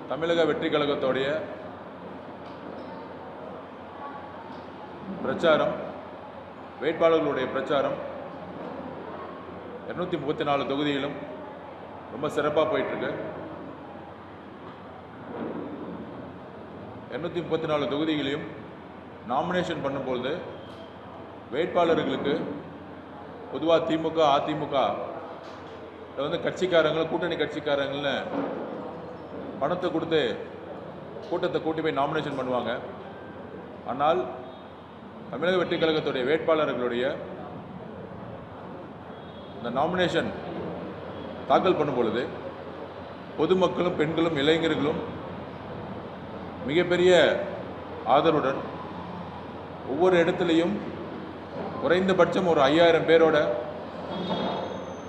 தமிழக வெற்றி கழகத்தோடைய பிரச்சாரம், வேட்பாளர்களுடைய பிரச்சாரம் 234 தொகுதியிலும் ரொம்ப சிறப்பாக போயிட்டுருக்கு. 234 தொகுதிகளையும் நாமினேஷன் பண்ணும்பொழுது வேட்பாளர்களுக்கு பொதுவாக திமுக, அதிமுக வந்து கட்சிக்காரங்களும் கூட்டணி கட்சிக்காரங்கள்னு பணத்தை கொடுத்து கூட்டத்தை கூட்டி போய் நாமினேஷன் பண்ணுவாங்க. ஆனால் தமிழக வெற்றி கழகத்துடைய வேட்பாளர்களுடைய இந்த நாமினேஷன் தாக்கல் பண்ணும் பொழுது பொதுமக்களும், பெண்களும், இளைஞர்களும் மிகப்பெரிய ஆதரவுடன் ஒவ்வொரு இடத்துலையும் குறைந்தபட்சம் ஒரு 5000 பேரோட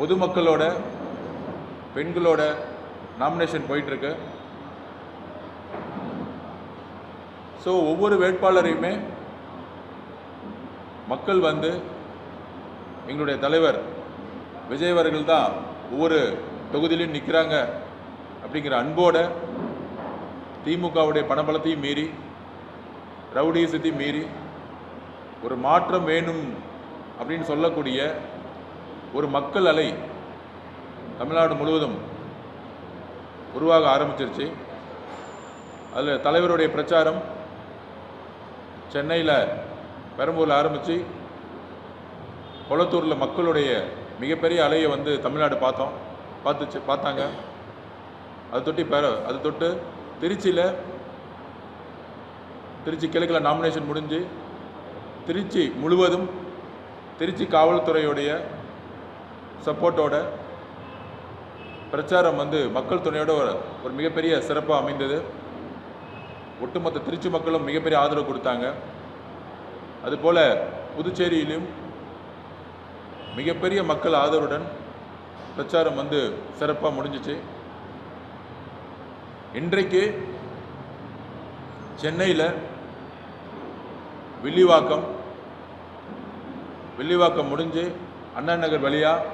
பொதுமக்களோட, பெண்களோட நாமினேஷன் போயிட்டுருக்கு. ஸோ ஒவ்வொரு வேட்பாளரையுமே மக்கள் வந்து எங்களுடைய தலைவர் விஜய் அவர்கள் தான் ஒவ்வொரு தொகுதியிலையும் நிற்கிறாங்க அப்படிங்கிற அன்போட, திமுகவுடைய பணபலத்தையும் மீறி, ரவுடிசத்தையும் மீறி ஒரு மாற்றம் வேணும் அப்படின்னு சொல்லக்கூடிய ஒரு மக்கள் அலை தமிழ்நாடு முழுவதும் உருவாக ஆரம்பிச்சிருச்சு. அதில் தலைவருடைய பிரச்சாரம் சென்னையில், பெரம்பூரில் ஆரம்பித்து கொளத்தூரில் மக்களுடைய மிகப்பெரிய அலையை வந்து தமிழ்நாடு பார்த்தாங்க. அது தொட்டு திருச்சி கிழக்கில் நாமினேஷன் முடிஞ்சு திருச்சி முழுவதும் திருச்சி காவல்துறையுடைய சப்போர்ட்டோட பிரச்சாரம் வந்து மக்கள் துணையோட ஒரு மிகப்பெரிய சிறப்பாக அமைந்தது. ஒட்டுமொத்த திருச்சி மக்களும் மிகப்பெரிய ஆதரவு கொடுத்தாங்க. அதுபோல் புதுச்சேரியிலும் மிகப்பெரிய மக்கள் ஆதரவுடன் பிரச்சாரம் வந்து சிறப்பாக முடிஞ்சிச்சு. இன்றைக்கு சென்னையில் வில்லிவாக்கம் முடிஞ்சு அண்ணா நகர் வழியாக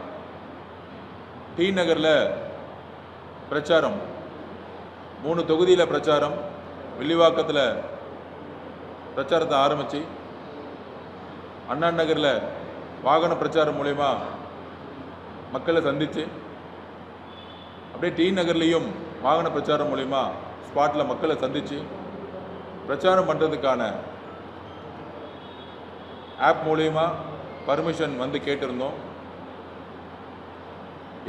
டி நகரில் பிரச்சாரம், 3 தொகுதியில் பிரச்சாரம், வில்லிவாக்கத்தில் பிரச்சாரத்தை ஆரம்பித்து அண்ணா நகரில் வாகன பிரச்சாரம் மூலயமா மக்களை சந்தித்து, அப்படியே டி நகர்லேயும் வாகன பிரச்சாரம் மூலயமா ஸ்பாட்டில் மக்களை சந்தித்து பிரச்சாரம் பண்ணுறதுக்கான ஆப் மூலயமா பர்மிஷன் வந்து கேட்டிருந்தோம்.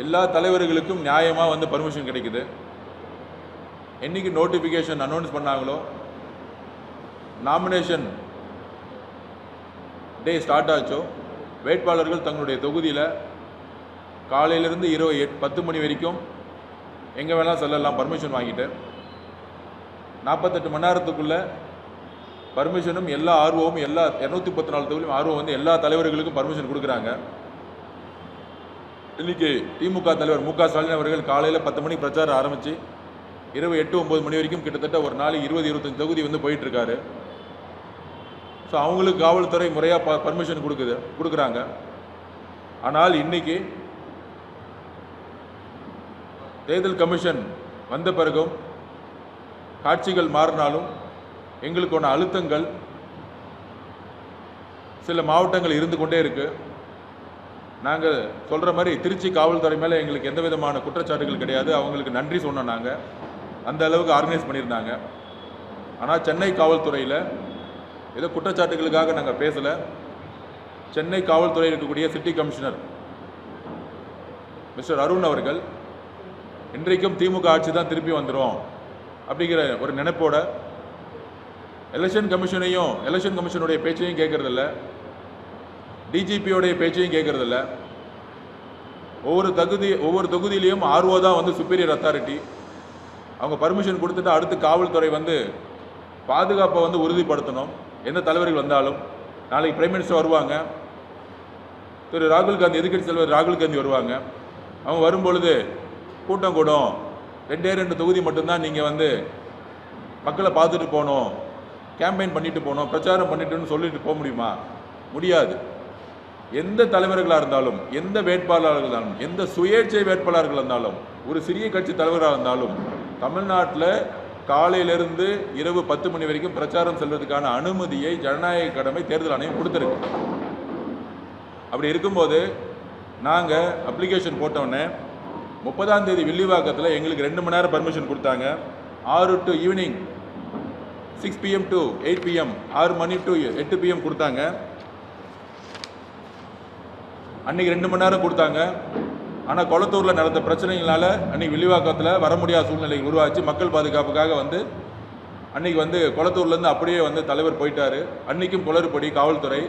எல்லா தலைவர்களுக்கும் நியாயமாக வந்து பர்மிஷன் கிடைக்குது. என்றைக்கு நோட்டிஃபிகேஷன் அனௌன்ஸ் பண்ணாங்களோ, நாமினேஷன் டே ஸ்டார்ட் ஆச்சோ, வேட்பாளர்கள் தங்களுடைய தொகுதியில் காலையிலேருந்து இரவு 10 மணி வரைக்கும் எங்கே வேணாலும் செல்லலாம் பர்மிஷன் வாங்கிட்டு. 48 மணி நேரத்துக்குள்ளே பர்மிஷனும் எல்லா ஆர்வமும், எல்லா 234 தொகுதியிலும் ஆர்வம் வந்து எல்லா தலைவர்களுக்கும் பர்மிஷன் கொடுக்குறாங்க. இன்றைக்கி திமுக தலைவர் மு.க. ஸ்டாலின் அவர்கள் காலையில் 10 மணிக்கு பிரச்சாரம் ஆரம்பித்து இரவு 8-9 மணி வரைக்கும் கிட்டத்தட்ட ஒரு நாளைக்கு 20-25 தொகுதி வந்து போயிட்டுருக்காரு. ஸோ அவங்களுக்கு காவல்துறை முறையாக பர்மிஷன் கொடுக்குறாங்க. ஆனால் இன்றைக்கி தேர்தல் கமிஷன் வந்த பிறகும் காட்சிகள் மாறினாலும் எங்களுக்கான அழுத்தங்கள் சில மாவட்டங்கள் இருந்து கொண்டே இருக்குது. நாங்கள் சொல்கிற மாதிரி திருச்சி காவல்துறை மேலே எங்களுக்கு எந்த விதமான குற்றச்சாட்டுகள் கிடையாது. அவங்களுக்கு நன்றி சொன்னோம். நாங்கள் அந்த அளவுக்கு ஆர்கனைஸ் பண்ணியிருந்தாங்க. ஆனால் சென்னை காவல்துறையில் ஏதோ குற்றச்சாட்டுகளுக்காக நாங்கள் பேசலை. சென்னை காவல்துறையில் இருக்கக்கூடிய சிட்டி கமிஷனர் மிஸ்டர் அருண் அவர்கள் இன்றைக்கும் திமுக ஆட்சி தான் திருப்பி வந்துடும் அப்படிங்கிற ஒரு நினைப்போட எலெக்ஷன் கமிஷனுடைய பேச்சையும் கேட்கறதில்ல, டிஜிபியோடைய பேச்சையும் கேட்கறதில்ல. ஒவ்வொரு தொகுதியிலையும் ஆர்ஓ தான் வந்து சுப்பீரியர் அத்தாரிட்டி. அவங்க பர்மிஷன் கொடுத்துட்டு அடுத்து காவல்துறை வந்து பாதுகாப்பை வந்து உறுதிப்படுத்தணும். எந்த தலைவர்கள் வந்தாலும், நாளைக்கு பிரைம் மினிஸ்டர் வருவாங்க, திரு ராகுல் காந்தி, எதிர்க்கட்சி தலைவர் ராகுல் காந்தி வருவாங்க. அவங்க வரும்பொழுது கூட்டம் கூடும், 2 தொகுதி மட்டும்தான் நீங்கள் வந்து மக்களை பார்த்துட்டு போகணும், கேம்பெயின் பண்ணிட்டு போகணும், பிரச்சாரம் பண்ணிட்டுன்னு சொல்லிட்டு போக முடியுமா? முடியாது. எந்த தலைவர்களாக இருந்தாலும், எந்த வேட்பாளர்கள் இருந்தாலும், எந்த சுயேட்சை வேட்பாளர்கள் இருந்தாலும், ஒரு சிறிய கட்சி தலைவராக இருந்தாலும் தமிழ்நாட்டில் காலையிலிருந்து இரவு 10 மணி வரைக்கும் பிரச்சாரம் செல்வதற்கான அனுமதியை ஜனநாயக கடமை தேர்தல் ஆணையம் கொடுத்துருக்கு. அப்படி இருக்கும்போது நாங்கள் அப்ளிகேஷன் போட்டோன்னே 30ஆம் தேதி வில்லிவாக்கத்தில் எங்களுக்கு 2 மணி நேரம் பர்மிஷன் கொடுத்தாங்க. 6 to evening 6 PM to 8 PM 6 மணி டு 8 PM கொடுத்தாங்க. அன்றைக்கி 2 மணி நேரம் கொடுத்தாங்க. ஆனால் கொளத்தூரில் நடந்த பிரச்சனைகளால் அன்றைக்கி வில்லிவாக்கத்தில் வர முடியாத சூழ்நிலை உருவாச்சு. மக்கள் பாதுகாப்புக்காக அன்றைக்கி கொளத்தூர்லேருந்து அப்படியே தலைவர் போயிட்டார். அன்றைக்கும் குளறுபடி காவல்துறை.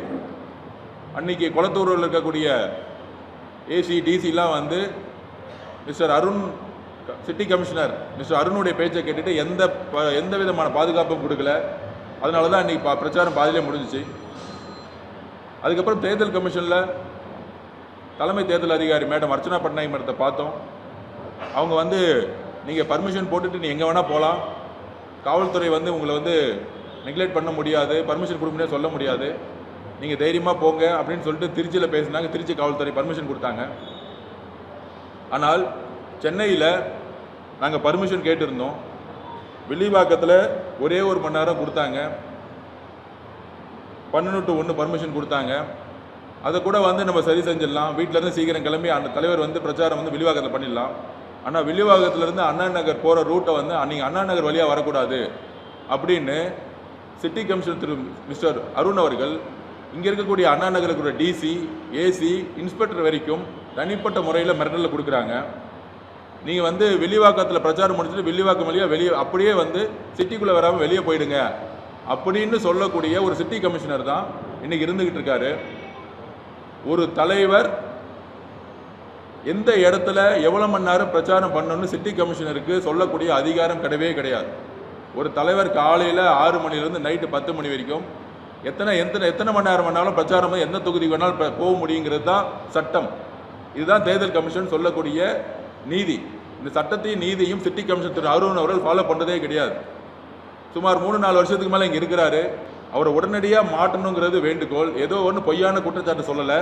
அன்றைக்கி கொளத்தூரில் இருக்கக்கூடிய ஏசி டிசிலாம் mister Arun city commissioner mister அருணுடைய பேச்சை கேட்டுட்டு எந்த விதமான பாதுகாப்பும் கொடுக்கல. அதனால தான் அன்றைக்கி பிரச்சாரம் பாதியிலே முடிஞ்சிச்சு. அதுக்கப்புறம் தேர்தல் கமிஷனில் தலைமை தேர்தல் அதிகாரி மேடம் அர்ச்சனா பட்நாயக் மேடத்தை பார்த்தோம். அவங்க நீங்கள் பர்மிஷன் போட்டுட்டு நீ எங்கே வேணால் போகலாம், காவல்துறை உங்களை நெக்லெக்ட் பண்ண முடியாது, பர்மிஷன் கொடுக்க முடியாது, சொல்ல முடியாது, நீங்கள் தைரியமாக போங்க அப்படின்னு சொல்லிட்டு திருச்சியில் பேசினாங்க. திருச்சி காவல்துறை பர்மிஷன் கொடுத்தாங்க. ஆனால் சென்னையில் நாங்கள் பர்மிஷன் கேட்டிருந்தோம். வில்லிவாக்கத்தில் ஒரே 1 மணி நேரம் கொடுத்தாங்க. 12 to 1 பர்மிஷன் கொடுத்தாங்க. அதை கூட நம்ம சரி செஞ்சிடலாம், வீட்டிலேருந்து சீக்கிரம் கிளம்பி அந்த தலைவர் பிரச்சாரம் வில்லிவாக்கத்தில் பண்ணிடலாம். ஆனால் வில்லிவாக்கத்திலேருந்து அண்ணா நகர் போகிற ரூட்டை அன்றைக்கி அண்ணா நகர் வழியாக வரக்கூடாது அப்படின்னு சிட்டி கமிஷனர் திரு மிஸ்டர் அருண் அவர்கள் இங்கே இருக்கக்கூடிய அண்ணா நகருக்குரிய டிசி ஏசி இன்ஸ்பெக்டர் வரைக்கும் தனிப்பட்ட முறையில் மிரட்டலில் கொடுக்குறாங்க. நீங்கள் வில்லிவாக்கத்தில் பிரச்சாரம் முடிச்சுட்டு வில்லிவாக்கம் வழியாக அப்படியே சிட்டிக்குள்ளே வராமல் வெளியே போயிடுங்க அப்படின்னு சொல்லக்கூடிய ஒரு சிட்டி கமிஷனர் தான் இன்றைக்கி இருந்துக்கிட்டு இருக்காரு. ஒரு தலைவர் எந்த இடத்துல எவ்வளோ மணி நேரம் பிரச்சாரம் பண்ணணும்னு சிட்டி கமிஷனருக்கு சொல்லக்கூடிய அதிகாரம் கிடையாது. ஒரு தலைவர் காலையில் 6 மணிலேருந்து நைட்டு 10 மணி வரைக்கும் எத்தனை மணி நேரம் வேணாலும் பிரச்சாரம் எந்த தொகுதி வேணாலும் போக முடியுங்கிறது தான் சட்டம். இதுதான் தேர்தல் கமிஷன் சொல்லக்கூடிய நீதி. இந்த சட்டத்தையும் நீதியும் சிட்டி கமிஷன் திரு அருண் அவர்கள் ஃபாலோ பண்ணுறதே கிடையாது. சுமார் 3-4 வருஷத்துக்கு மேலே இங்கே இருக்கிறாரு. அவரை உடனடியாக மாட்டணுங்கிறது வேண்டுகோள். ஏதோ ஒன்று பொய்யான குற்றச்சாட்டு சொல்லலை.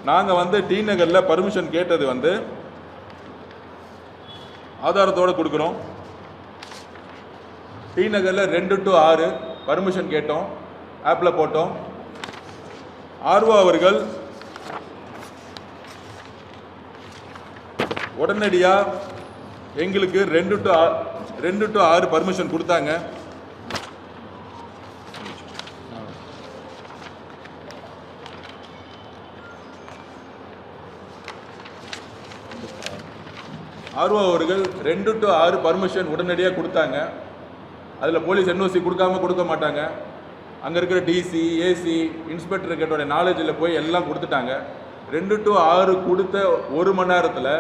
நாங்கள் டி நகரில் பர்மிஷன் கேட்டது ஆதாரத்தோடு கொடுக்குறோம். டி நகரில் 2 to 6 பர்மிஷன் கேட்டோம், ஆப்பில் போட்டோம். ஆர்வோ அவர்கள் உடனடியாக எங்களுக்கு 2 to 6 பர்மிஷன் கொடுத்தாங்க. ஆர்வோ அவர்கள் 2 to 6 பர்மிஷன் உடனடியாக கொடுத்தாங்க. அதில் போலீஸ் என்ஓசி கொடுக்க மாட்டாங்க. அங்கே இருக்கிற டிசி ஏசி இன்ஸ்பெக்டர் கேட்டோட நாலேஜில் போய் எல்லாம் கொடுத்துட்டாங்க. 2 to 6 கொடுத்த 1 மணி நேரத்தில்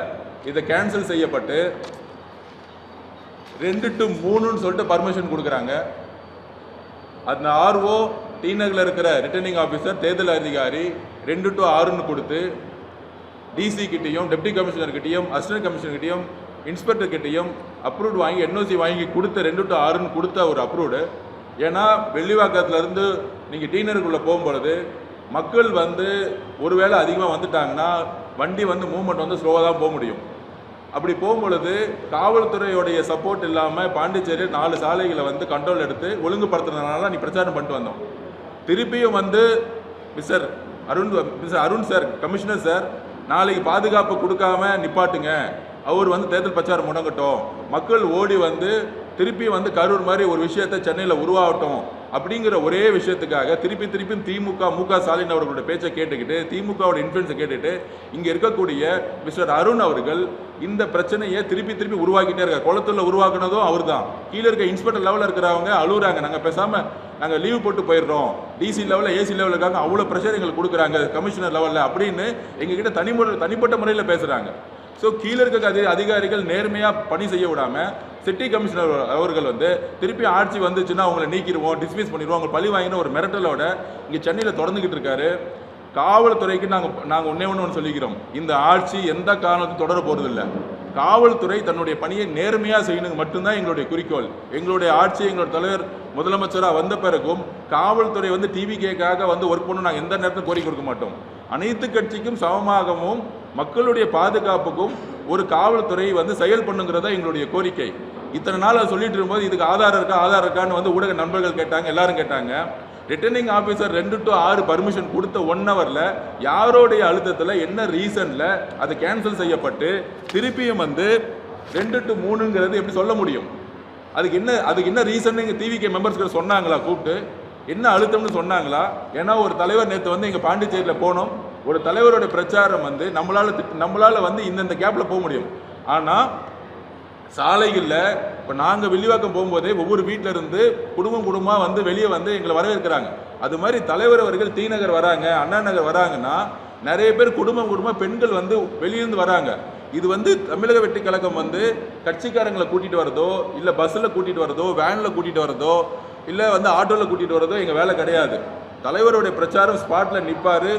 இதை கேன்சல் செய்யப்பட்டு 2 to 3ன்னு சொல்லிட்டு பர்மிஷன் கொடுக்குறாங்க. அந்த ஆர்ஓ டி நகரில் இருக்கிற ரிட்டர்னிங் ஆஃபீஸர் தேர்தல் அதிகாரி 2 to 6ன்னு கொடுத்து டிசி கிட்டையும் டெப்டி கமிஷனர்கிட்டையும் அசிஸ்டன்ட் கமிஷனர்கிட்டையும் இன்ஸ்பெக்டர் கிட்டையும் அப்ரூவ்டு வாங்கி என்ஓசி வாங்கி கொடுத்த 2 to 6ன்னு கொடுத்த ஒரு அப்ரூவ்டு. ஏன்னா வெள்ளிவாக்கத்துலேருந்து நீங்கள் டி நகருக்குள்ளே போகும்பொழுது மக்கள் ஒருவேளை அதிகமாக வந்துட்டாங்கன்னா வண்டி மூவ்மெண்ட் ஸ்லோவாக தான் போக முடியும். அப்படி போகும்பொழுது காவல்துறையுடைய சப்போர்ட் இல்லாமல் பாண்டிச்சேரி 4 சாலைகளை கண்ட்ரோல் எடுத்து ஒழுங்குபடுத்துறதுனால நீ பிரச்சாரம் பண்ணிட்டு வந்தோம். திருப்பியும் mister Arun sir commissioner sir நாளைக்கு பாதுகாப்பு கொடுக்காம நிப்பாட்டுங்க, அவர் தேர்தல் பிரச்சாரம் முடங்கட்டும், மக்கள் ஓடி திருப்பி கரூர் மாதிரி ஒரு விஷயத்தை சென்னையில் உருவாகட்டும் அப்படிங்கிற ஒரே விஷயத்துக்காக திருப்பி திமுக மு.க. ஸ்டாலின் அவர்களுடைய பேச்சை கேட்டுக்கிட்டு திமுகவோட இன்ஃப்ளூயன்ஸை கேட்டுட்டு இங்கே இருக்கக்கூடிய மிஸ்டர் அருண் அவர்கள் இந்த பிரச்சனையை திருப்பி உருவாக்கிட்டே இருக்கார். குளத்தூரில் உருவாக்குனதும் அவர் தான். கீழே இருக்க இன்ஸ்பெக்டர் லெவலில் இருக்கிறவங்க அழுகுறாங்க, நாங்கள் பேசாமல் நாங்கள் லீவ் போட்டு போயிடுறோம், டிசி லெவலில் ஏசி லெவலில் இருக்காங்க, அவ்வளோ ப்ரெஷர் எங்களுக்கு கொடுக்குறாங்க கமிஷனர் லெவலில் அப்படின்னு எங்ககிட்ட தனிப்பட்ட முறையில் பேசுகிறாங்க. ஸோ கீழே இருக்க அதிகாரிகள் நேர்மையாக பணி செய்ய விடாமல் சிட்டி கமிஷனர் அவர்கள் திருப்பி ஆட்சி வந்துச்சுன்னா அவங்களை நீக்கிடுவோம், டிஸ்மிஸ் பண்ணிடுவோம், அவங்க பழி வாங்கின ஒரு மிரட்டலோட இங்கே சென்னையில் தொடர்ந்துக்கிட்டு இருக்காரு. காவல்துறைக்கு நாங்கள் ஒன்று சொல்லிக்கிறோம், இந்த ஆட்சி எந்த காரணத்தையும் தொடர போகிறதில்லை. காவல்துறை தன்னுடைய பணியை நேர்மையாக செய்யணுங்க மட்டும்தான் எங்களுடைய குறிக்கோள். எங்களுடைய ஆட்சி எங்களோட தலைவர் முதலமைச்சராக வந்த பிறகும் காவல்துறை டிவிகேக்காக ஒர்க் பண்ணணும் நாங்கள் எந்த நேரத்தில் கோரிக்கை கொடுக்க மாட்டோம். அனைத்து கட்சிக்கும் சமமாகவும் மக்களுடைய பாதுகாப்புக்கும் ஒரு காவல்துறை செயல் பண்ணுங்கிறதா எங்களுடைய கோரிக்கை. இத்தனை நாள் அதை சொல்லிட்டு இருக்கும்போது இதுக்கு ஆதாரம் இருக்கான்னு வந்து ஊடக நண்பர்கள் கேட்டாங்க, எல்லாரும் கேட்டாங்க. ரிட்டர்னிங் ஆஃபீஸர் 2 to 6 பர்மிஷன் கொடுத்த 1 ஹவரில் யாரோடைய அழுத்தத்தில் என்ன ரீசனில் அது கேன்சல் செய்யப்பட்டு திருப்பியும் வந்து 2 to 3ங்கிறது எப்படி சொல்ல முடியும்? அதுக்கு என்ன ரீசன் டிவிகே மெம்பர்ஸ்கள் சொன்னாங்களா? கூப்பிட்டு என்ன அழுத்தம்னு சொன்னாங்களா? ஏன்னா ஒரு தலைவர் நேற்று வந்து எங்கள் பாண்டிச்சேரியில் போனோம். ஒரு தலைவரோட பிரச்சாரம் வந்து நம்மளால் வந்து இந்த கேப்பில் போக முடியும். ஆனால் சாலைகளில் இப்போ நாங்கள் வில்லிவாக்கம் போகும்போதே ஒவ்வொரு வீட்டில் இருந்து குடும்பமாக வந்து வெளியே வந்து எங்களை வரவேற்கிறாங்க. அது மாதிரி தலைவர் அவர்கள் டி நகர் வராங்க, அண்ணா நகர் வராங்கன்னா நிறைய பேர் குடும்பம் பெண்கள் வந்து வெளியிருந்து வராங்க. இது வந்து தமிழக வெற்றி கழகம் வந்து கட்சிக்காரங்களை கூட்டிகிட்டு வரதோ, இல்லை பஸ்ஸில் கூட்டிகிட்டு வரதோ, வேனில் கூட்டிகிட்டு வரதோ, இல்லை வந்து ஆட்டோவில் கூட்டிகிட்டு வரதோ எங்கள் வேலை கிடையாது. தலைவருடைய பிரச்சாரம் ஸ்பாட்டில் நிற்பார்.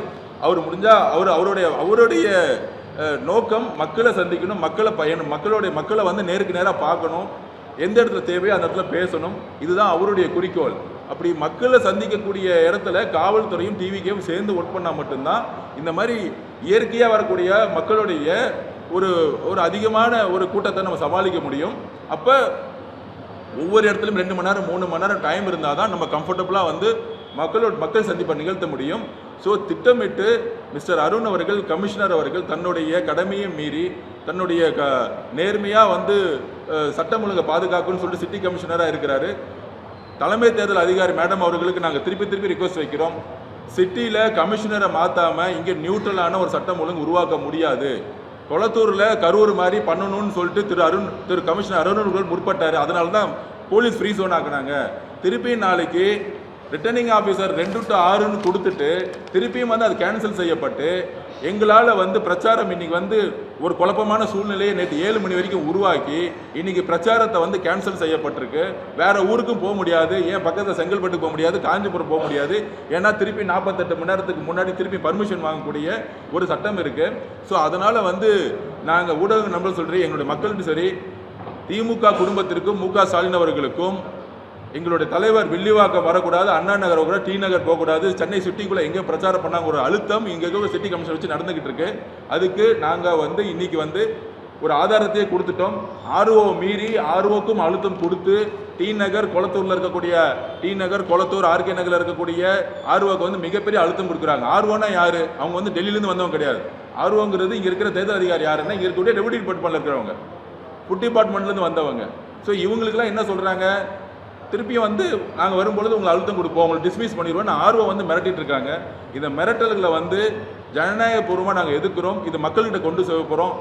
அவர் முடிஞ்சால் அவருடைய நோக்கம் மக்களை சந்திக்கணும், மக்களை வந்து நேருக்கு நேராக பார்க்கணும், எந்த இடத்துல தேவையோ அந்த இடத்துல பேசணும். இதுதான் அவருடைய குறிக்கோள். அப்படி மக்களை சந்திக்கக்கூடிய இடத்துல காவல்துறையும் டிவிக்கும் சேர்ந்து ஒர்க் பண்ணால் மட்டும்தான் இந்த மாதிரி இயற்கையாக வரக்கூடிய மக்களுடைய ஒரு அதிகமான ஒரு கூட்டத்தை நம்ம சமாளிக்க முடியும். அப்போ ஒவ்வொரு இடத்துலையும் 2 மணி நேரம் 3 மணி நேரம் டைம் இருந்தால் தான் நம்ம கம்ஃபர்டபுளாக வந்து மக்கள் சந்திப்பை நிகழ்த்த முடியும். ஸோ திட்டமிட்டு மிஸ்டர் அருண் அவர்கள், கமிஷனர் அவர்கள் தன்னுடைய கடமையை மீறி தன்னுடைய நேர்மையாக வந்து சட்டம் ஒழுங்கை பாதுகாக்குன்னு சொல்லிட்டு சிட்டி கமிஷனராக இருக்கிறாரு. தலைமை தேர்தல் அதிகாரி மேடம் அவர்களுக்கு நாங்கள் திருப்பி ரிக்வஸ்ட் வைக்கிறோம். சிட்டியில் கமிஷனரை மாற்றாமல் இங்கே நியூட்ரலான ஒரு சட்டம் ஒழுங்கு உருவாக்க முடியாது. கொளத்தூரில் கரூர் மாதிரி பண்ணணும்னு சொல்லிட்டு திரு கமிஷனர் அருண் அவர்கள் முற்பட்டார். அதனால தான் போலீஸ் ஃப்ரீ ஜோன் ஆக்குனாங்க. திருப்பியும் நாளைக்கு ரிட்டர்னிங் ஆஃபீஸர் 2 to 6ன்னு கொடுத்துட்டு திருப்பியும் வந்து அது கேன்சல் செய்யப்பட்டு எங்களால் வந்து பிரச்சாரம் இன்னைக்கு வந்து ஒரு குழப்பமான சூழ்நிலையை நேற்று 7 மணி வரைக்கும் உருவாக்கி இன்னைக்கு பிரச்சாரத்தை வந்து கேன்சல் செய்யப்பட்டிருக்கு. வேற ஊருக்கும் போக முடியாது, ஏன் பக்கத்தில் செங்கல்பட்டுக்கு போக முடியாது, காஞ்சிபுரம் போக முடியாது. ஏன்னா திருப்பி 48 மணி நேரத்துக்கு முன்னாடி திருப்பி பர்மிஷன் வாங்கக்கூடிய ஒரு சட்டம் இருக்கு. ஸோ அதனால வந்து நாங்கள் ஊடக நம்பர் சொல்கிறேன், எங்களுடைய மக்களுக்கு சரி, திமுக குடும்பத்திற்கும் மு க ஸ்டாலின் அவர்களுக்கும் எங்களுடைய தலைவர் வில்லிவாக்கம் வரக்கூடாது, அண்ணா நகர் வரக்கூடாது, டி நகர் போகக்கூடாது, சென்னை சிட்டிக்குள்ளே எங்கேயும் பிரச்சாரம் பண்ணாங்க ஒரு அழுத்தம் இங்கே ஒரு சிட்டி கமிஷன் வச்சு நடந்துகிட்டு இருக்கு. அதுக்கு நாங்கள் வந்து இன்னைக்கு வந்து ஒரு ஆதாரத்தையே கொடுத்துட்டோம். ஆர்ஓ மீறி ஆர்ஓக்கும் அழுத்தம் கொடுத்து டி நகர் கொளத்தூரில் இருக்கக்கூடிய கொளத்தூர் ஆர்கே நகரில் இருக்கக்கூடிய ஆர்ஓக்கு வந்து மிகப்பெரிய அழுத்தம் கொடுக்குறாங்க. ஆர்ஓனா யாரு? அவங்க வந்து டெல்லியிலேருந்து வந்தவங்க கிடையாது. ஆர்ஓங்கிறது இங்கே இருக்கிற தேர்தல் அதிகாரி யாருன்னா இங்கே இருக்கக்கூடிய ரெவன்யூ டிபார்ட்மெண்ட்டில் இருக்கிறவங்க, ஃபுட் டிபார்ட்மெண்ட்லேருந்து வந்தவங்க. ஸோ இவங்களுக்குலாம் என்ன சொல்கிறாங்க? திருப்பியும் வந்து நாங்கள் வரும்பொழுது உங்களை அழுத்தம் கொடுப்போம், உங்களை டிஸ்மிஸ் பண்ணிடுவோம். ஆர்வம் வந்து மிரட்டிட்டு இருக்காங்க. இந்த மிரட்டல்களை வந்து ஜனநாயகபூர்வமாக நாங்கள் எதிர்க்கிறோம். இது மக்கள்கிட்ட கொண்டு செல்ல போகிறோம்.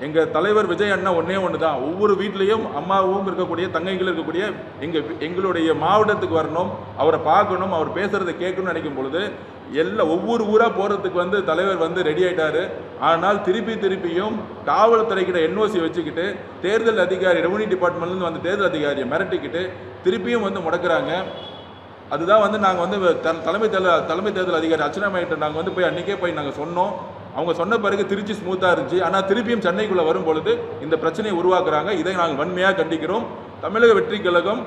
எங்கள் தலைவர் விஜய் அண்ணா ஒன்று தான், ஒவ்வொரு வீட்லேயும் அம்மாவும் இருக்கக்கூடிய தங்கைகள் இருக்கக்கூடிய எங்களுடைய மாவட்டத்துக்கு வரணும், அவரை பார்க்கணும், அவர் பேசுகிறத கேட்கணும்னு நினைக்கும் பொழுது ஒவ்வொரு ஊராக போகிறதுக்கு வந்து தலைவர் வந்து ரெடி ஆகிட்டாரு. ஆனால் திருப்பியும் காவல்துறைக்கிட்ட என்ஓசி வச்சுக்கிட்டு தேர்தல் அதிகாரி ரெவன்யூ டிபார்ட்மெண்ட்லேருந்து வந்து தேர்தல் அதிகாரியை மிரட்டிக்கிட்டு திருப்பியும் வந்து முடக்கிறாங்க. அதுதான் வந்து நாங்கள் வந்து தலைமை தேர்தல் அதிகாரி அர்ச்சனா மேகிட்ட நாங்கள் வந்து போய் அன்றைக்கே போய் நாங்கள் சொன்னோம். அவங்க சொன்ன பிறகு திருச்சி ஸ்மூத்தாக இருந்துச்சு. ஆனால் திருப்பியும் சென்னைக்குள்ளே வரும் பொழுது இந்த பிரச்சனையை உருவாக்குறாங்க. இதை நாங்கள் வன்மையாக கண்டிக்கிறோம். தமிழக வெற்றி கழகம்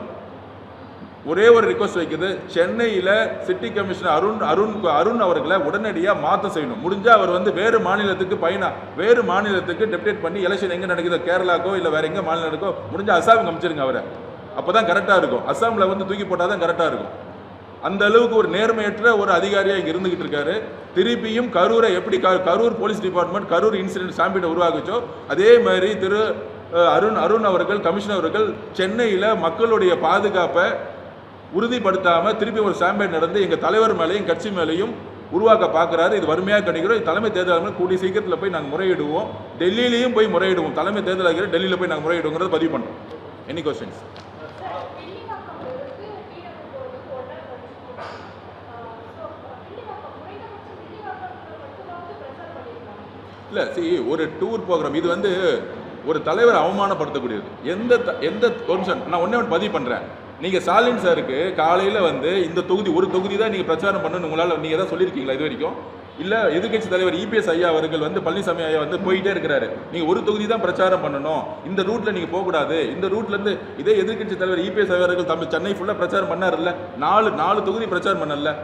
ஒரே ஒரு ரிக்வஸ்ட் வைக்குது, சென்னையில் சிட்டி கமிஷனர் அருண் அவர்களை உடனடியாக மாற்ற செய்யணும். முடிஞ்சால் அவர் வந்து வேறு மாநிலத்துக்கு டெப்டேட் பண்ணி எலெக்ஷன் எங்கே நடக்குதோ கேரளாக்கோ இல்லை வேறு எங்கே மாநிலம் இருக்கோ முடிஞ்சால் அசாமுக்கு அமைச்சிருங்க அவரை. அப்போ தான் கரெக்டாக இருக்கும். அசாமில் வந்து தூக்கி போட்டால் தான் கரெக்டாக இருக்கும். அந்த அளவுக்கு ஒரு நேர்மையற்ற ஒரு அதிகாரியாக இங்கே இருந்துகிட்டு இருக்காரு. திருப்பியும் கரூரை எப்படி Karur police department Karur incident சாம்பியனை உருவாக்குச்சோ அதே மாதிரி திரு அருண் அவர்கள் கமிஷனர் அவர்கள் சென்னையில் மக்களுடைய பாதுகாப்பை உறுதிப்படுத்தாமல் திருப்பி ஒரு சாம்பியன் நடந்து எங்கள் தலைவர் மேலேயும் கட்சி மேலேயும் உருவாக்க பார்க்குறாரு. இது வறுமையாக கிடைக்கிறோம். தலைமை தேர்தல் கூடிய சீக்கிரத்தில் போய் நாங்கள் முறையிடுவோம். டெல்லியிலையும் போய் முறையிடுவோம். தலைமை தேர்தல் அதிகாரி டெல்லியில் போய் நாங்கள் முறையிடுவோங்கிறத பதிவு பண்ணுறோம். Any questions? இல்லை, ஒரு டூர் ப்ரோக்ராம் இது வந்து ஒரு தலைவரை அவமானப்படுத்தக்கூடியது. எந்த நிமிஷம் நான் ஒன்றே பதிவு பண்ணுறேன். நீங்கள் ஸ்டாலின் சாருக்கு காலையில் வந்து இந்த ஒரு தொகுதி தான் நீங்கள் பிரச்சாரம் பண்ணணும் உங்களால் நீங்கள் தான் சொல்லியிருக்கீங்களா இது வரைக்கும்? இல்லை எதிர்கட்சி தலைவர் இபிஎஸ் ஐயா அவர்கள் வந்து பழனிசாமி ஐயா வந்து போயிட்டே இருக்கிறாரு, நீங்கள் ஒரு தொகுதி தான் பிரச்சாரம் பண்ணணும், இந்த ரூட்டில் நீங்கள் போகக்கூடாது, இந்த ரூட்லேருந்து இதே எதிர்கட்சி தலைவர் இபிஎஸ் ஐயா அவர்கள் சென்னை ஃபுல்லாக பிரச்சாரம் பண்ணார்ல, 4 தொகுதி பிரச்சாரம் பண்ணல.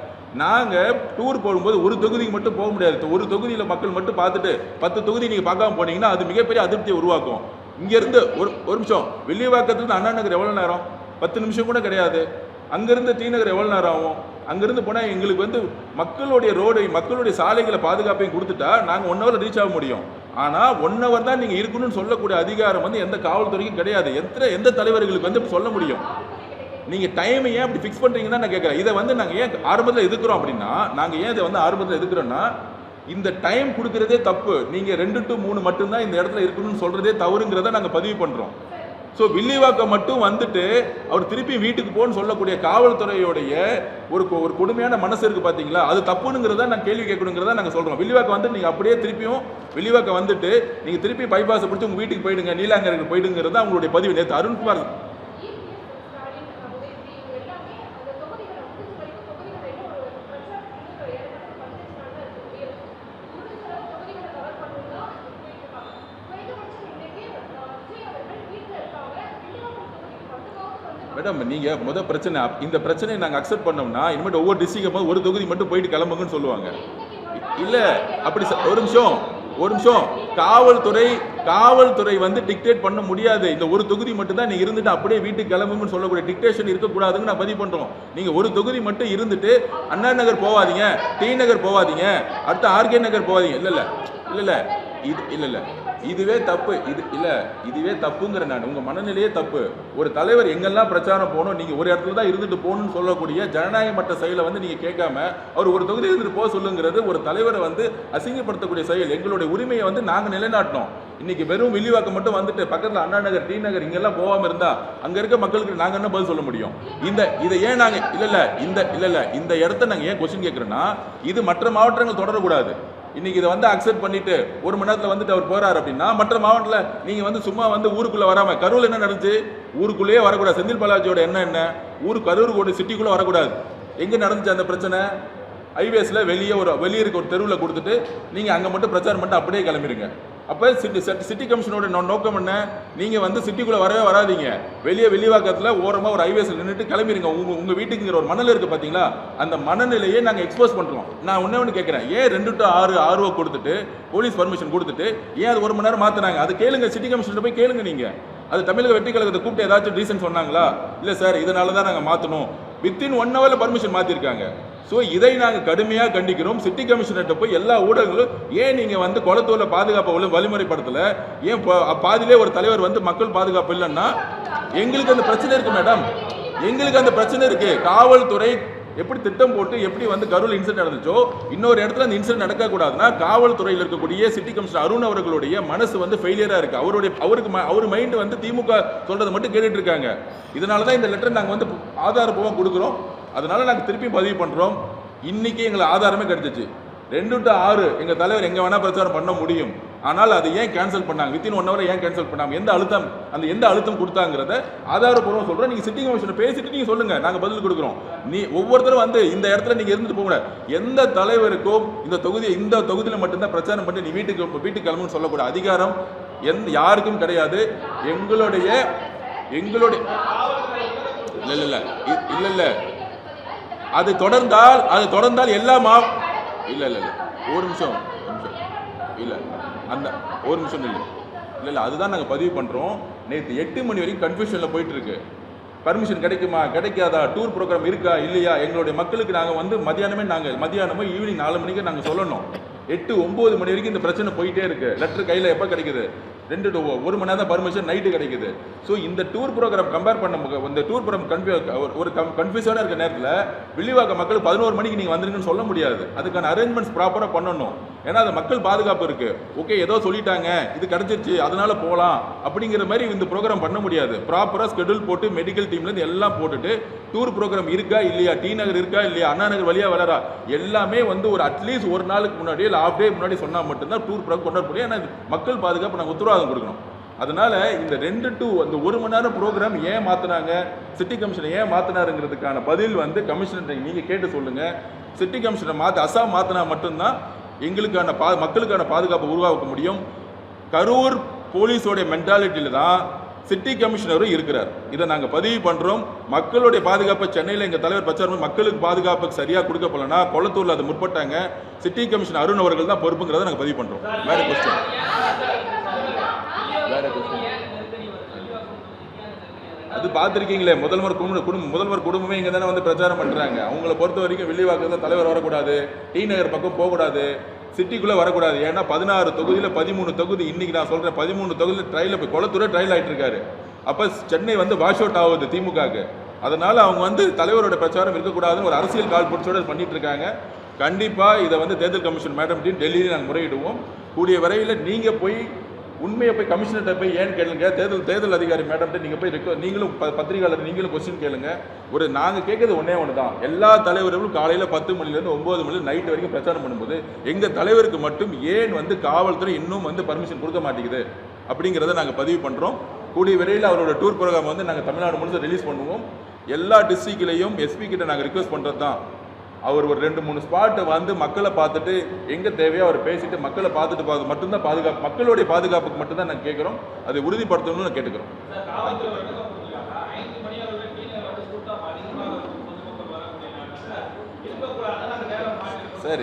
நாங்கள் டூர் போகும்போது ஒரு தொகுதிக்கு மட்டும் போக முடியாது. ஒரு தொகுதியில் மக்கள் மட்டும் பார்த்துட்டு 10 தொகுதி நீங்கள் பார்க்காம போனீங்கன்னா அது மிகப்பெரிய அதிருப்தியை உருவாக்கும். இங்கேருந்து ஒரு நிமிஷம், வில்லிவாக்கத்துலேருந்து அண்ணா நகர் எவ்வளோ நேரம்? 10 நிமிஷம் கூட கிடையாது. அங்கேருந்து டி நகர் எவ்வளோ நேரம் ஆகும்? அங்கேருந்து போனால் எங்களுக்கு வந்து மக்களுடைய ரோடு, மக்களுடைய சாலைகளை பாதுகாப்பையும் கொடுத்துட்டா நாங்கள் 1 ஹவர் ரீச் ஆக முடியும். ஆனால் 1 ஹவர் தான் நீங்கள் இருக்கணும்னு சொல்லக்கூடிய அதிகாரம் வந்து எந்த காவல்துறைக்கும் கிடையாது. எந்த தலைவர்களுக்கு வந்து சொல்ல முடியும்? நீங்கள் டைமை ஏன் அப்படி ஃபிக்ஸ் பண்ணுறீங்கன்னு தான் நான் கேட்குறேன். இதை வந்து நாங்கள் ஏன் ஆரம்பத்தில் எதுக்குறோம் அப்படின்னா, நாங்கள் ஏன் இதை வந்து ஆரம்பத்தில் எதுக்குறோன்னா, இந்த டைம் கொடுக்குறதே தப்பு. நீங்கள் 2 to 3 மட்டும்தான் இந்த இடத்துல இருக்கணும்னு சொல்கிறதே தவறுங்கிறத நாங்கள் பதிவு பண்ணுறோம். ஸோ வில்லிவாக்கம் மட்டும் வந்துட்டு அவர் திருப்பி வீட்டுக்கு போன்னு சொல்லக்கூடிய காவல்துறையோடைய ஒரு கொடுமையான மனசு இருக்குது பார்த்தீங்களா, அது தப்புங்கிறத நான் கேள்வி கேட்கணுங்கிறத நாங்கள் சொல்கிறோம். வில்லிவாக்கம் வந்து நீங்கள் அப்படியே திருப்பியும் வில்லிவாக்கம் வந்துட்டு நீங்கள் திருப்பி பைபாஸை பிடிச்சி உங்கள் வீட்டுக்கு போயிடுங்க, நீலாங்கருக்கு போயிடுங்கிறது அவங்களுடைய பதிவு. நேற்று அருண்குமார் மேடம், நீங்கள் பிரச்சனை இந்த பிரச்சனையை நாங்கள் அக்செப்ட் பண்ணோம்னா இனிமேல் ஒவ்வொரு டிஸ்ட்ரிக்டும் ஒரு தொகுதி மட்டும் போயிட்டு கிளம்புங்கன்னு சொல்லுவாங்க. இல்லை அப்படி ஒரு நிமிஷம் காவல்துறை வந்து டிக்டேட் பண்ண முடியாது. இந்த ஒரு தொகுதி மட்டும் தான் நீங்க இருந்துட்டு அப்படியே வீட்டுக்கு கிளம்புங்கன்னு சொல்லக்கூடிய டிக்டேஷன் இருக்கக்கூடாதுன்னு நான் பதிவு பண்றோம். நீங்க ஒரு தொகுதி மட்டும் இருந்துட்டு அண்ணா நகர் போவாதீங்க, டி நகர் போவாதீங்க, அடுத்து ஆர்கே நகர் போவாதீங்க. இல்ல இதுவே தப்பு. இதுவே தப்புங்கிற நான் உங்க மனநிலையே தப்பு. ஒரு தலைவர் எங்கெல்லாம் பிரச்சாரம் போகணும், நீங்க ஒரு இடத்துல தான் இருந்துட்டு போகணும்னு சொல்லக்கூடிய ஜனநாயகமற்ற செயலை வந்து நீங்க கேட்காம அவர் ஒரு தொகுதி இருந்துட்டு போக சொல்லுங்கிறது ஒரு தலைவரை வந்து அசிங்கப்படுத்தக்கூடிய செயல். எங்களுடைய உரிமையை வந்து நாங்க நிலைநாட்டினோம். இன்னைக்கு வெறும் வில்லிவாக்கம் மட்டும் வந்துட்டு பக்கத்துல அண்ணா நகர், டி நகர் இங்கெல்லாம் போகாம இருந்தா அங்க இருக்க மக்களுக்கு நாங்க என்ன பதில் சொல்ல முடியும்? இதை ஏன் நாங்க இந்த இடத்த நாங்க ஏன் கொஸ்டின் கேட்கிறோம்னா, இது மற்ற மாவட்டங்கள் தொடரக்கூடாது. இன்னைக்கு இதை வந்து அக்செப்ட் பண்ணிட்டு 1 மணி நேரத்தில் வந்துட்டு அவர் போறாரு அப்படின்னா, மற்ற மாவட்டத்தில் நீங்க வந்து சும்மா வந்து ஊருக்குள்ள வராம, கரூர் என்ன நடந்துச்சு? ஊருக்குள்ளேயே வரக்கூடாது. செந்தில் பாலாஜியோட என்ன கரூர் சிட்டிக்குள்ள வரக்கூடாது. எங்க நடந்துச்சு அந்த பிரச்சனை? ஹைவேஸ்ல வெளியே இருக்க ஒரு தெருவில் கொடுத்துட்டு நீங்க அங்க மட்டும் பிரச்சாரம் பண்ணிட்டு அப்படியே கிளம்பிடுங்க. அப்போ சிட்டி கமிஷனோட நோக்கம் என்ன? நீங்கள் வந்து சிட்டிக்குள்ளே வரவே வராதிங்க, வெளியே வில்லிவாக்கத்தில் ஓரமாக ஒரு ஹைவேஸில் நின்றுட்டு கிளம்பிடுங்க. உங்கள் வீட்டுக்குங்கிற ஒரு மணல் இருக்குது பார்த்தீங்களா, அந்த மனநிலையை நாங்கள் எக்ஸ்போஸ் பண்ணுறோம். நான் ஒன்று கேட்குறேன், ஏன் 2 to 6 RO கொடுத்துட்டு போலீஸ் பர்மிஷன் கொடுத்துட்டு ஏன் அது 1 மணி நேரம் மாற்றினாங்க? அது கேளுங்க, சிட்டி கமிஷனர் போய் கேளுங்க. நீங்கள் அது தமிழக வெற்றி கழகத்தை கூப்பிட்டு ஏதாச்சும் ரீசன் சொன்னாங்களா? இல்லை சார் இதனால தான் நாங்கள் மாற்றணும், வித்தின் 1 ஹவரில் பர்மிஷன் மாற்றிருக்காங்க. ஸோ இதை நாங்கள் கடுமையாக கண்டிக்கிறோம். சிட்டி கமிஷனர்கிட்ட போய் எல்லா ஊடகங்களும் ஏன் நீங்கள் வந்து கொளத்தூரில் பாதுகாப்பு வழிமுறைப்படுத்தல, ஏன் பாதியிலே ஒரு தலைவர் வந்து மக்கள் பாதுகாப்பு இல்லைன்னா எங்களுக்கு அந்த பிரச்சனை இருக்கு மேடம். எங்களுக்கு அந்த பிரச்சனை இருக்கு. காவல்துறை எப்படி திட்டம் போட்டு எப்படி வந்து கரூர் இன்சிடென்ட் நடந்துச்சோ இன்னொரு இடத்துல அந்த இன்சிடென்ட் நடக்கக்கூடாதுன்னா, காவல்துறையில் இருக்கக்கூடிய சிட்டி கமிஷனர் அருண் அவர்களுடைய மனசு வந்து ஃபெயிலியரா இருக்கு. அவர் மைண்ட் வந்து திமுக சொல்றதை மட்டும் கேட்டுட்டு இருக்காங்க. இதனால தான் இந்த லெட்டர் நாங்கள் வந்து ஆதாரப்பூர்வமாக கொடுக்குறோம். அதனால நாங்கள் திருப்பி பதிவு பண்ணுறோம். இன்னைக்கு எங்களுக்கு ஆதாரமே கிடைச்சிச்சு. 2 to 6 எங்கள் தலைவர் எங்கே வேணால் பிரச்சாரம் பண்ண முடியும். ஆனால் அதை ஏன் கேன்சல் பண்ணாங்க? வித்தின் 1 ஹவர் ஏன் கேன்சல் பண்ணாங்க? எந்த அழுத்தம் கொடுத்தாங்கிறத ஆதாரப்பூர்வம் சொல்கிறோம். நீங்கள் சிட்டி கமிஷனர் பேசிட்டு நீங்கள் சொல்லுங்கள், நாங்கள் பதில் கொடுக்குறோம். ஒவ்வொருத்தரும் வந்து இந்த இடத்துல நீங்கள் இருந்துட்டு போக முடியாது. எந்த தலைவருக்கும் இந்த தொகுதியில் மட்டும்தான் பிரச்சாரம் பண்ணி நீ வீட்டுக்கு கிளம்புன்னு சொல்லக்கூடிய அதிகாரம் யாருக்கும் கிடையாது. எங்களுடைய இல்லை அது தொடர்ந்தால் எல்லா இல்லை ஒரு நிமிஷம் இல்லை அந்த ஒரு நிமிஷம் இல்லை அதுதான் நாங்கள் பதிவு பண்ணுறோம். நேற்று 8 மணி வரைக்கும் கன்ஃபியூஷனில் போயிட்டு இருக்கு. பர்மிஷன் கிடைக்குமா கிடைக்காதா, டூர் ப்ரோக்ராம் இருக்கா இல்லையா, எங்களுடைய மக்களுக்கு நாங்கள் வந்து மதியானமோ ஈவினிங் 4 மணிக்கு நாங்கள் சொல்லணும். 8-9 மணி வரைக்கும் இந்த பிரச்சனை போயிட்டே இருக்கு. லெட்டர் கையில் எப்போ கிடைக்குது? 2 to 1 மணி நேரம் தான் பர்மிஷன் நைட்டு கிடைக்குது. ஸோ இந்த டூர் ப்ரோக்ராம் கம்பேர் பண்ண இந்த டூர் ப்ரோக்ராம் ஒரு கன்ஃபியூஷனாக இருக்க நேரத்தில் வில்லிவாக்க மக்கள் 11 மணிக்கு நீங்கள் வந்துருங்கன்னு சொல்ல முடியாது. அதுக்கான அரேஞ்ச்மெண்ட்ஸ் ப்ராப்பராக பண்ணணும். ஏன்னா அது மக்கள் பாதுகாப்பு இருக்கு. ஓகே ஏதோ சொல்லிட்டாங்க, இது கிடைச்சிருச்சு அதனால போகலாம் அப்படிங்கிற மாதிரி இந்த ப்ரோக்ராம் பண்ண முடியாது. ப்ராப்பராக ஸ்கெடியூல் போட்டு மெடிக்கல் டீம்லேருந்து எல்லாம் போட்டுட்டு டூர் ப்ரோக்ராம் இருக்கா இல்லையா, டி நகர் இருக்கா இல்லையா, அண்ணா நகர் வழியாக வளரா, எல்லாமே வந்து ஒரு அட்லீஸ்ட் ஒரு நாளுக்கு முன்னாடி இல்லை ஹாஃப் டே முன்னாடி சொன்னால் மட்டும்தான் டூர் ப்ரோக்ராம் கொண்டாட முடியும். ஏன்னா மக்கள் பாதுகாப்பு நாங்கள் உத்தரவாதம் கொடுக்கணும். அதனால இந்த 2 to அந்த 1 மணி நேரம் ப்ரோக்ராம் ஏன் மாற்றினாங்க, சிட்டி கமிஷனர் ஏன் மாற்றினாருங்கிறதுக்கான பதில் வந்து கமிஷனர் நீங்கள் கேட்டு சொல்லுங்க. சிட்டி கமிஷனர் அசாம் மாற்றினா மட்டும்தான் எங்களுக்கான மக்களுக்கான பாதுகாப்பை உருவாக்க முடியும். கரூர் போலீஸோடைய மென்டாலிட்டியில் தான் சிட்டி கமிஷனரும் இருக்கிறார். இதை நாங்கள் பதிவு பண்ணுறோம். மக்களுடைய பாதுகாப்பை சென்னையில் எங்கள் தலைவர் பிரச்சாரம் மக்களுக்கு பாதுகாப்புக்கு சரியாக கொடுக்கப்படலன்னா கொளத்தூரில் அதை முற்பட்டாங்க. சிட்டி கமிஷனர் அருண் அவர்கள் தான் பொறுப்புங்கிறத நாங்கள் பதிவு பண்ணுறோம். வேற கொஸ்டின் அது பார்த்துருக்கீங்களே, முதல்வர் குடும்பமே இங்கே தானே வந்து பிரச்சாரம் பண்ணுறாங்க. அவங்கள பொறுத்த வரைக்கும் வில்லிவாக்கத்தில் தலைவர் வரக்கூடாது, டி நகர் பக்கம் போகக்கூடாது, சிட்டிக்குள்ளே வரக்கூடாது. ஏன்னா 16 தொகுதியில் 13 தொகுதி, இன்னைக்கு நான் சொல்கிறேன் 13 தொகுதியில் ட்ரையலில் போய் குளத்தூரே ட்ரையல் ஆகிட்டு இருக்காரு. அப்போ சென்னை வந்து வாஷ் அவுட் ஆகுது திமுகவுக்கு. அதனால் அவங்க வந்து தலைவரோட பிரச்சாரம் இருக்கக்கூடாதுன்னு ஒரு அரசியல் கால் பிடிச்சோட பண்ணிட்டு இருக்காங்க. கண்டிப்பாக இதை வந்து தேர்தல் கமிஷன் மேடம் டெல்லியில் நாங்கள் முறையிடுவோம். கூடிய வரையில் நீங்கள் போய் உண்மையை போய் கமிஷனர்கிட்ட போய் ஏன்னு கேளுங்க. தேர்தல் அதிகாரி மேடம்கிட்ட நீங்கள் போய் நீங்களும் பத்திரிகையாளர் நீங்களும் கொஸ்டின் கேளுங்க. நாங்கள் கேட்கறது ஒன்று தான், எல்லா தலைவர்களும் காலையில் 10 மணிலேருந்து 9 மணி நைட் வரைக்கும் பிரச்சாரம் பண்ணும்போது எங்கள் தலைவருக்கு மட்டும் ஏன் வந்து காவல்துறை இன்னும் வந்து பர்மிஷன் கொடுக்க மாட்டேங்குது அப்படிங்கிறத நாங்கள் பதிவு பண்ணுறோம். கூடிய விரைவில் அவரோட டூர் ப்ரோக்ராம் வந்து நாங்கள் தமிழ்நாடு முழுக்க ரிலீஸ் பண்ணுவோம். எல்லா டிஸ்ட்ரிக்ட்லையும் எஸ்பி கிட்ட நாங்கள் ரிக்வெஸ்ட் பண்ணுறது தான், அவர் ஒரு 2-3 ஸ்பாட்டை வந்து மக்களை பார்த்துட்டு எங்கே தேவையோ அவர் பேசிட்டு மக்களை பார்த்துட்டு மட்டும்தான் பாதுகாப்பு, மக்களுடைய பாதுகாப்புக்கு மட்டும்தான் நாங்கள் கேட்குறோம். அதை உறுதிப்படுத்தணும்னு நான் கேட்டுக்கிறோம். சார்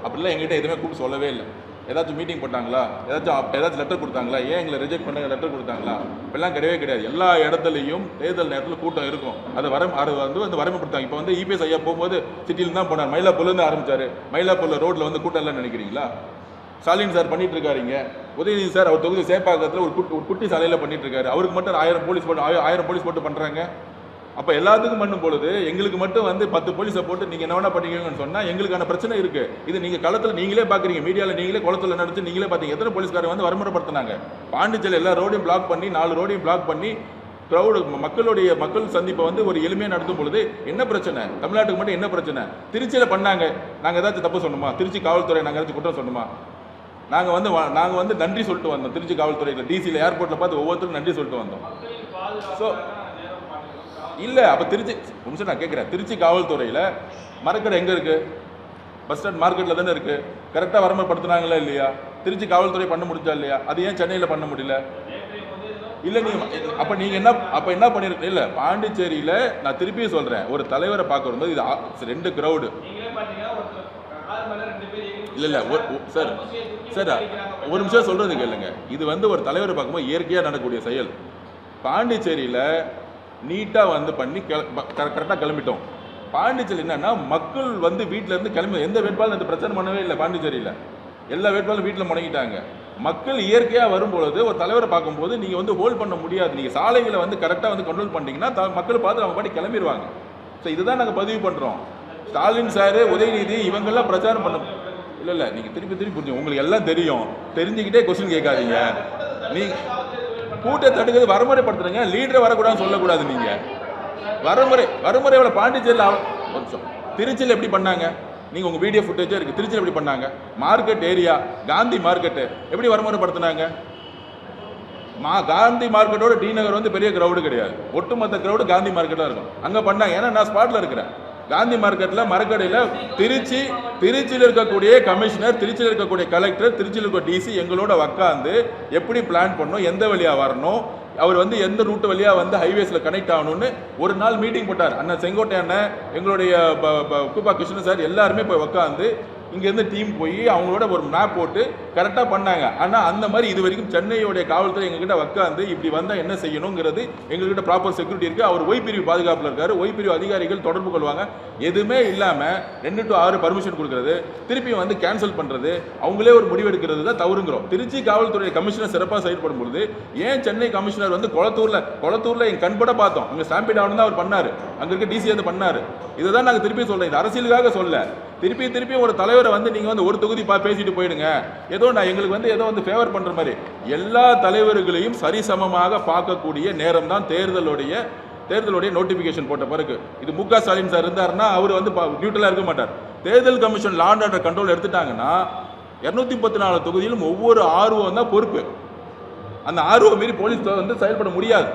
அப்படிலாம் எங்ககிட்ட எதுவுமே கூப்பிட்டு சொல்லவே இல்லை. ஏதாச்சும் மீட்டிங் போட்டாங்களா, ஏதாச்சும் லெட்டர் கொடுத்தாங்களா, ஏன் எங்களை ரிஜெக்ட் பண்ண லெட்டர் கொடுத்தாங்களா? இப்பெல்லாம் கிடையாது. எல்லா இடத்துலையும் தேர்தல் நேரத்தில் கூட்டம் இருக்கும். அதை வந்து வரம்படுத்தாங்க. இப்போ வந்து இபிஎஸ் ஐயா போகும்போது சிட்டியில் தான் போனார், மயிலாப்பூர்லேருந்து ஆரம்பிச்சார். மயிலாப்பூரில் ரோட்டில் வந்து கூட்டம் இல்லைன்னு நினைக்கிறீங்களா? ஸ்டாலின் சார் பண்ணிட்டு இருக்காருங்க. உதயநிதி சார் அவர் தொகுதி சேப்பாக்கத்தில் ஒரு குட்டி சாலையில் பண்ணிட்டு இருக்காரு. அவருக்கு மட்டும் 1000 போலீஸ் போட்டு பண்ணுறாங்க. அப்போ எல்லாத்துக்கும் பண்ணும் பொழுது எங்களுக்கு மட்டும் வந்து 10 போலீஸை போட்டு நீங்கள் என்ன வேணா பண்ணிக்கோங்கன்னு சொன்னால் எங்களுக்கான பிரச்சனை இருக்குது. இது நீங்கள் களத்தில் நீங்களே பார்க்குறீங்க, மீடியாவில் நீங்களே குளத்தில் நடந்து நீங்களே பார்த்தீங்க. எத்தனை போலீஸ்காரர் வந்து வரமுறைப்படுத்தினாங்க. பாண்டிச்சேரி எல்லா ரோடையும் பிளாக் பண்ணி 4 ரோடையும் பிளாக் பண்ணி க்ரௌடு மக்கள் சந்திப்பை வந்து ஒரு எளிமையாக நடத்தும் பொழுது என்ன பிரச்சனை? தமிழ்நாட்டுக்கு மட்டும் என்ன பிரச்சனை? திருச்சியில் பண்ணாங்க, நாங்கள் ஏதாச்சும் தப்பு சொன்னோமா? திருச்சி காவல்துறை நாங்கள் ஏதாச்சும் குற்றம் சொன்னோமா? நாங்கள் வந்து நன்றி சொல்லிட்டு வந்தோம். திருச்சி காவல்துறையில் டிசியில் ஏர்போர்ட்டில் பார்த்து ஒவ்வொருத்தரும் நன்றி சொல்லிட்டு வந்தோம். ஸோ இல்லை, அப்போ திருச்சி நிமிஷம் நான் கேட்குறேன், திருச்சி காவல்துறையில் மரக்கடை எங்கே இருக்குது? பஸ் ஸ்டாண்ட் மார்க்கெட்டில் தானே இருக்குது. கரெக்டாக வரமுறைப்படுத்தினாங்களா இல்லையா? திருச்சி காவல்துறை பண்ண முடிஞ்சா இல்லையா? அது ஏன் சென்னையில் பண்ண முடியல? இல்லை நீங்கள் என்ன பண்ணிருக்கீங்க? இல்லை, பாண்டிச்சேரியில் நான் திருப்பியும் சொல்கிறேன், ஒரு தலைவரை பார்க்க வரும்போது இது 2 க்ரௌடு. இல்லை சார் ஒரு நிமிஷம் சொல்கிறது கேளுங்க. இது வந்து ஒரு தலைவரை பார்க்கும்போது இயற்கையாக நடக்கக்கூடிய செயல். பாண்டிச்சேரியில் நீட்டாக வந்து பண்ணி கரெக்டாக கிளம்பிட்டோம். பாண்டிச்சேரி என்னன்னா மக்கள் வந்து வீட்டிலேருந்து கிளம்பி எந்த வேட்பாளரும் இந்த பிரச்சனை பண்ணவே இல்லை. பாண்டிச்சேரியில் எல்லா வேட்பாளரும் வீட்டில் முடங்கிட்டாங்க. மக்கள் இயற்கையாக வரும்பொழுது ஒரு தலைவரை பார்க்கும்போது நீங்கள் வந்து ஹோல்ட் பண்ண முடியாது. நீங்கள் சாலைகளை வந்து கரெக்டாக வந்து கண்ட்ரோல் பண்ணிட்டீங்கன்னா மக்கள் பார்த்து அவங்க பாட்டி கிளம்பிடுவாங்க. ஸோ இதுதான் நாங்கள் பதிவு பண்ணுறோம். ஸ்டாலின் சார், உதயநிதி இவங்கெல்லாம் பிரச்சாரம் பண்ண இல்லை. நீங்கள் திருப்பி புரிஞ்சு உங்களுக்கு எல்லாம் தெரியும், தெரிஞ்சுக்கிட்டே கொஸ்டின் கேட்காதீங்க. நீங்கள் கூட்டத்தை தடுக்கிறது வரமுறைப்படுத்துறீங்க, லீடரை வரக்கூடாதுன்னு சொல்லக்கூடாது. நீங்கள் வரமுறை பாண்டிச்சேரியில் திருச்சியில் எப்படி பண்ணாங்க? நீங்கள் உங்கள் வீடியோ ஃபுட்டேஜே இருக்குது. திருச்சியில் எப்படி பண்ணாங்க? மார்க்கெட் ஏரியா, காந்தி மார்க்கெட்டு எப்படி வரமுறைப்படுத்தினாங்க? காந்தி மார்க்கெட்டோட டி நகர் வந்து பெரிய கிரௌடு கிடையாது. ஒட்டுமொத்த கிரௌடு காந்தி மார்க்கெட்டாக இருக்கும். அங்கே பண்ணாங்க. ஏன்னா நான் ஸ்பாட்டில் இருக்கிறேன். காந்தி மார்க்கெட்டில் மரக்கடையில் திருச்சியில் இருக்கக்கூடிய கமிஷனர், திருச்சியில் இருக்கக்கூடிய கலெக்டர், திருச்சியில் இருக்க டிசி எங்களோட உட்காந்து எப்படி பிளான் பண்ணணும், எந்த வழியாக வரணும், அவர் வந்து எந்த ரூட்டு வழியாக வந்து ஹைவேஸில் கனெக்ட் ஆகணும்னு ஒரு நாள் மீட்டிங் போட்டார். அண்ணன் செங்கோட்டை அண்ணன், எங்களுடைய கூப்பா கிருஷ்ணன் சார் எல்லாருமே போய் உட்காந்து இங்கேருந்து டீம் போய் அவங்களோட ஒரு மேப் போட்டு கரெக்டாக பண்ணாங்க. ஆனால் அந்த மாதிரி இது வரைக்கும் சென்னையோடைய காவல்துறை எங்ககிட்ட உட்காந்து இப்படி வந்தால் என்ன செய்யணுங்கிறது எங்ககிட்ட ப்ராப்பர் செக்யூரிட்டி இருக்குது. அவர் ஒய் பிரிவு பாதுகாப்பில் இருக்கார். ஒய் பிரிவு அதிகாரிகள் தொடர்பு கொள்வாங்க. எதுவுமே இல்லாமல் 2 to 6 பர்மிஷன் கொடுக்குறது, திருப்பி வந்து கேன்சல் பண்ணுறது, அவங்களே ஒரு முடிவு எடுக்கிறது தான் தவறுங்கிறோம். திருச்சி காவல்துறை கமிஷனர் சிறப்பாக செயல்படும் பொழுது ஏன் சென்னை கமிஷனர் வந்து குளத்தூரில் என் கண்பட பார்த்தோம். அங்கே ஸ்டாம்பிட் ஆகணும் தான் அவர் பண்ணார். அங்கே இருக்க டிசி வந்து பண்ணார். இதை தான் நாங்கள் திருப்பி சொல்கிறேன். இது அரசியலுக்காக சொல்ல. திருப்பி ஒரு தலைவரை வந்து நீங்கள் வந்து ஒரு தொகுதி பேசிட்டு போயிடுங்க, ஏதோ நான் எங்களுக்கு வந்து ஏதோ வந்து ஃபேவர் பண்ணுற மாதிரி. எல்லா தலைவர்களையும் சரிசமமாக பார்க்கக்கூடிய நேரம் தான் தேர்தலுடைய நோட்டிஃபிகேஷன் போட்ட பிறகு. இது முக ஸ்டாலின் சார் இருந்தாருன்னா அவர் வந்து நியூட்ரலாக இருக்க மாட்டார். தேர்தல் commission law and order control எடுத்துட்டாங்கன்னா 234 தொகுதியிலும் ஒவ்வொரு ஆர்வம் தான் பொறுப்பு. அந்த ஆர்வம் மீறி போலீஸ் வந்து செயல்பட முடியாது.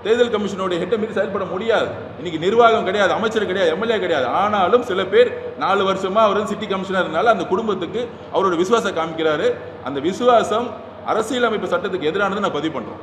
தேர்தல் கமிஷனுடைய ஹெட்டை மீறி செயல்பட முடியாது. இன்னைக்கு நிர்வாகம் கிடையாது, அமைச்சர் கிடையாது, எம்எல்ஏ கிடையாது. ஆனாலும் சில பேர் 4 வருஷமா அவர் சிட்டி கமிஷனர் இருந்தாலும் அந்த குடும்பத்துக்கு அவரோட விசுவாசம் காமிக்கிறாரு. அந்த விசுவாசம் அரசியலமைப்பு சட்டத்துக்கு எதிரானது நான் பதிவு பண்றோம்.